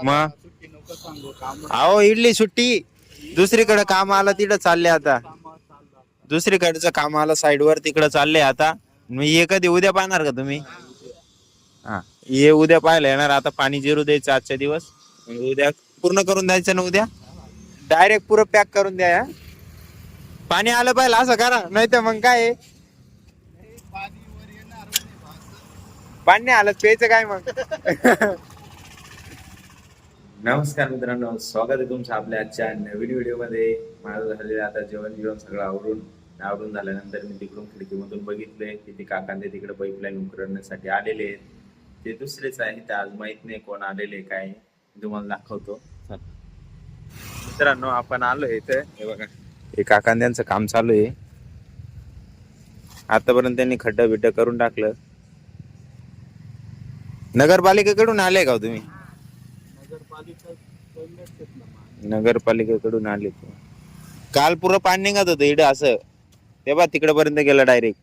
मग अहो इडली सुट्टी दुसरीकडे काम आलं तिकडे चालले आता दुसरीकडचं काम आलं साईड वर तिकडे चालले आता मग हे कधी उद्या पाहणार का तुम्ही हा ये उद्या पाहायला येणार आता पाणी जिरू द्यायचं आजच्या दिवस उद्या पूर्ण करून द्यायचं ना उद्या डायरेक्ट पुरं पॅक करून द्या हा. पाणी आलं पाहिजे असं करा नाही तर मग काय पाणी नाही आलं प्यायचं काय मग नमस्कार मित्रांनो स्वागत आहे तुमचं आपल्या आजच्या नवीन व्हिडिओ मध्ये माझं झालेलं आता जेवण सगळं आवरून झाल्यानंतर मी तिकडून खिडकीमधून बघितले की ते काकांदे तिकडे पाईपलाईन उकरण्यासाठी आलेले आहेत ते दुसरेच आहे ते आज माहित नाही कोण आलेले काय मी तुम्हाला दाखवतो मित्रांनो आपण आलोय इथे हे बघा हे काकांद्यांचं काम चालू आहे आतापर्यंत त्यांनी खड्डा बिड्डा करून टाकलं नगरपालिकेकडून आले का तुम्ही नगरपालिकेकडून आले काल पुरं पाणी निघत होतं इकडे असं तेव्हा तिकडे पर्यंत गेलं डायरेक्ट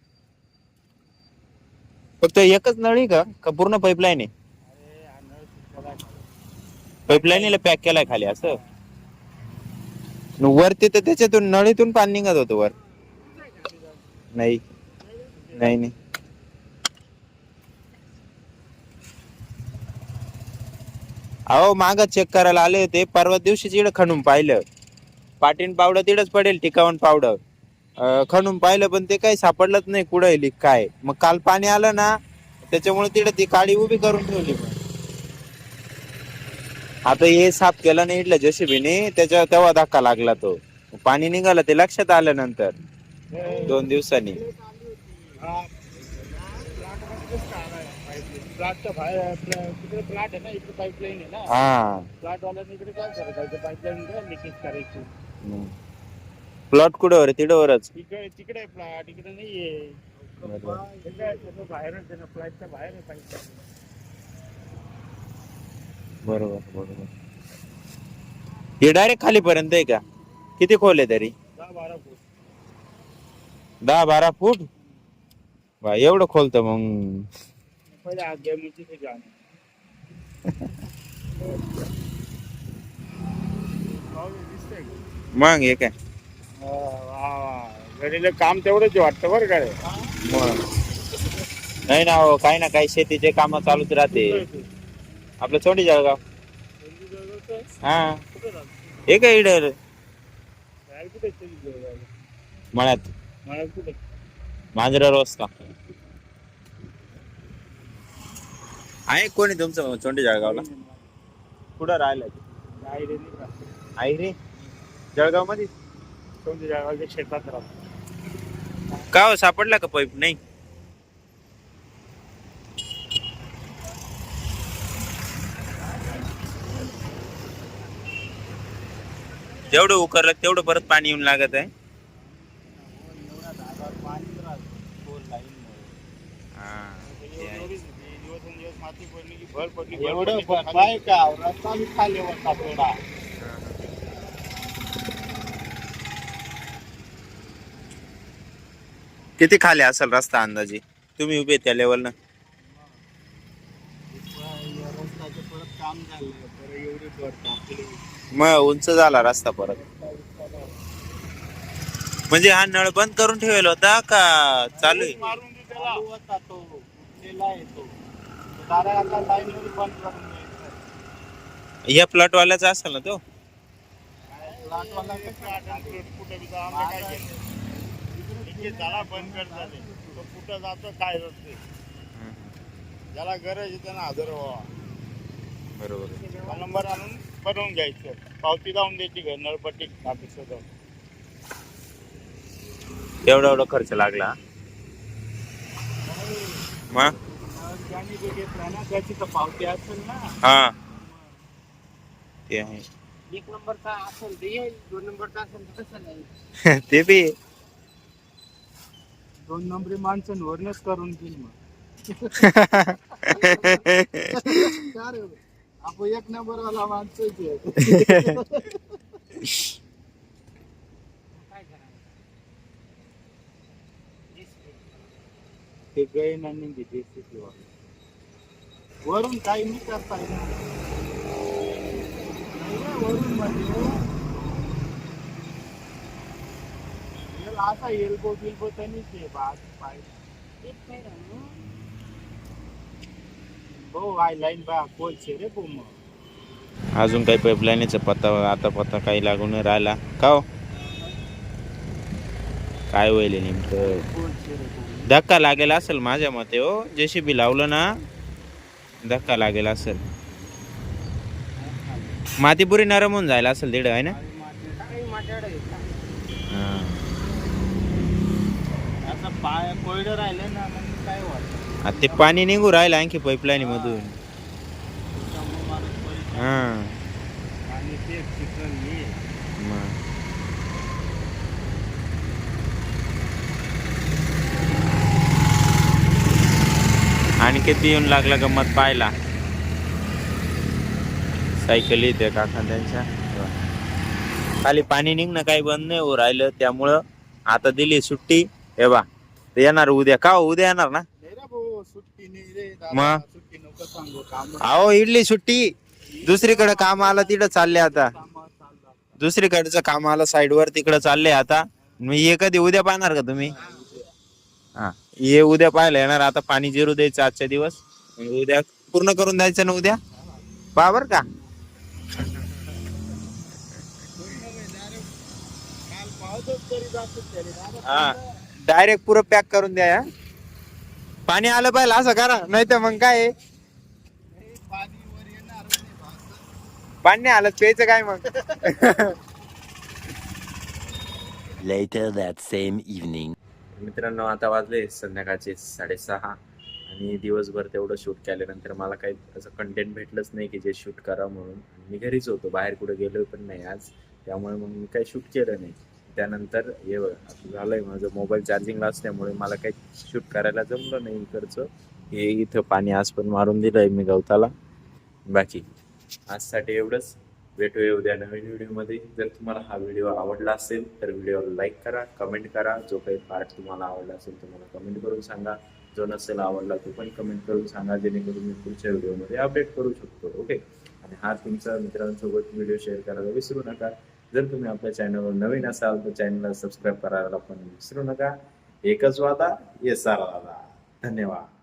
फक्त एकच नळी का पूर्ण पाईपलाईन आहे पाईपलाईनला पॅक केलाय खाली असं वरती तर त्याच्यातून नळीतून पाणी निघत होतं वर नाही नाही नाही अहो माग चेक करायला आले होते परवा दिवशी इकडे खणून पाहिलं पाटीन पावडं तिकडच पडेल टिकावून पावडं खणून पाहिलं पण ते काही सापडलंच नाही कुठं लिक काय मग काल पाणी आलं ना त्याच्यामुळे तिकडे ती काडी उभी करून ठेवली आता हे साफ केलं नाही इथलं जेसीबीने त्याच्या तेव्हा धक्का लागला तो पाणी निघालं ते लक्षात आलं नंतर 2 दिवसांनी प्लॉटच्या बाहेर तिकडे प्लॉट आहे ना इकडे पाईपलाईन आहे ना हा प्लॉट वाल्याने इकडे काय करायचं पाईपलाईन लिकेज करायची प्लॉट कुठेवर तिकडवरच तिकडे प्लॉट इकडे नाहीये बाहेरच आहे ना फ्लॅटच्या बाहेर आहे पाईपलाईन बरोबर बरोबर हे डायरेक्ट खाली पर्यंत आहे का किती खोल आहे तरी 10-12 फूट 10-12 फूट बा एवढं खोलतं मग पहिले आग जमिनीची ते जाण मग हे काय घडीला काम तेवढंच वाटतं बरं काय नाही ना हो काही ना काही शेतीचे काम चालूच राहते आपलं छोटी जळगाव हा हे काय इड मळ्यात मांजरा रस्ता आहे कोणी तुमचं चोंडी जळगावला कुठं राहिलं आई रे जळगाव मध्ये जळगावच्या शेतात राहतो का हो सापडला का पाईप नाही जेवढं उकरलं तेवढं परत पाणी येऊन लागत आहे माती पडली की भर पडली एवढं काय का रस्ता मी खाली होता थोडा किती खाली असेल रस्ता अंदाजे तुम्ही उभे त्या लेवल ना रस्त्याचं परत काम झालं तर एवढी पडत मग उंच झाला रस्ता परत म्हणजे हा नळ बंद करून ठेवला होता का चालू आहे मारून त्याला होता तो येतो दादा आता लाईन बंद करून द्यायचं या प्लॉट वाल्याचा असेल ना तो प्लॉट वाला कुठे काय झाला बंद कर झाले तो कुठं जातो काय रस्ते ज्याला गरज आहे त्यांना हजर व्हावा बरोबर नंबर आणून बनवून घ्यायचं पावती लावून द्यायची घर नळपट्टी ऑफिस एवढा खर्च लागला मग ज्याने जे घेतला ना त्याची तर पावती असेल ना हा ते आहे 1 नंबरचा असेल ते येईल 2 नंबरचा असेल तर कसं नाही ते बी 2 नंबरी माणसं वरनच करून घेईल मग आपण 1 नंबर वाला माणसं ते गैन आणि वरून काही नाही करता येणार. नाही रे, वरून म्हणजे असा एल्बो बिल्बो त्यांनीच आहे पाहिजे. भाऊ हाय लाईन बा कोलचे रे भाऊ मग. अजून काही पाईपलाईनचा पत्ता काही लागून नाही राहिला का हो? काय होईल नेमकं? कोलचे रे भाऊ. धक्का लागेल असेल माझ्या मते हो, जेसीबी लावलं ना धक्का लागेल असेल. माती पुरी नरम होऊन जायला असेल तिकडे आहे ना. हा. आता पाय कोयडं राहिले ना मग काय वाटत. आता ते पाणी निघू राहिलं आणखी पाईपलाईन मधून. हा आणि ते चिकन हे मग. आणि किती येऊन लागला गंमत पाहायला. सायकल येते काका त्यांच्या खाली पाणी निघणं काही बंद नाही हो राहिलं, त्यामुळं आता दिली सुट्टी. हे बा ते येणार उद्या का हो? उद्या येणार ना. नाही रे भाऊ सुट्टी नाही रे मग? दादा, सुट्टी नको सांगू काम अहो इडली सुट्टी, दुसरीकडे काम आलं तिकडं चालले आता. चाललं. दुसरीकडचं काम आलं साईडवर तिकडं चालले आता. मग हे कधी उद्या पाहणार का तुम्ही? हा ये उद्या पाहायला येणार. आता पाणी जिरू द्यायचं आजच्या दिवस, मग उद्या पूर्ण करून द्यायचं ना उद्या. पहा बर का. काल पावसाच तरी जातो तरी दादा. हा डायरेक्ट पुरं पॅक करून द्या. हा? पाणी आलं पाहिजे असं करा, नाही तर मग काय आहे? नाही, पाणी वर येणार नाही भाऊ. पाणी नाही आलं प्यायचं काय मग? Later that same evening. मित्रांनो आता वाजले संध्याकाळचे 6:30 आणि दिवसभर तेवढं शूट केल्यानंतर मला काही असं कंटेंट भेटलंच नाही की जे शूट करावं म्हणून. मी घरीच होतो, बाहेर कुठे गेलो पण नाही आज, त्यामुळे मग मी काही शूट केलं नाही. त्यानंतर हे आता झालंय माझं मोबाईल चार्जिंगला असल्यामुळे मला काही शूट करायला जमलं नाही इकडचं. हे इथं पाणी आज पण मारून दिलंय मी गवताला. बाकी आजसाठी एवढंच. भेटूया उद्या नवीन व्हिडिओमध्ये. जर तुम्हाला हा व्हिडिओ आवडला असेल तर व्हिडिओला लाईक करा, कमेंट करा. जो काही पार्ट तुम्हाला आवडला असेल तो मला कमेंट करून सांगा. जो नसेल आवडला तो पण कमेंट करून सांगा, जेणेकरून मी पुढच्या व्हिडिओमध्ये अपडेट करू शकतो. ओके. आणि हा तुमचा मित्रांसोबत व्हिडिओ शेअर करायला विसरू नका. जर तुम्ही आपल्या चॅनलवर नवीन असाल तर चॅनलला सबस्क्राईब करायला पण विसरू नका. एकच वादा, ये सारा वादा. धन्यवाद.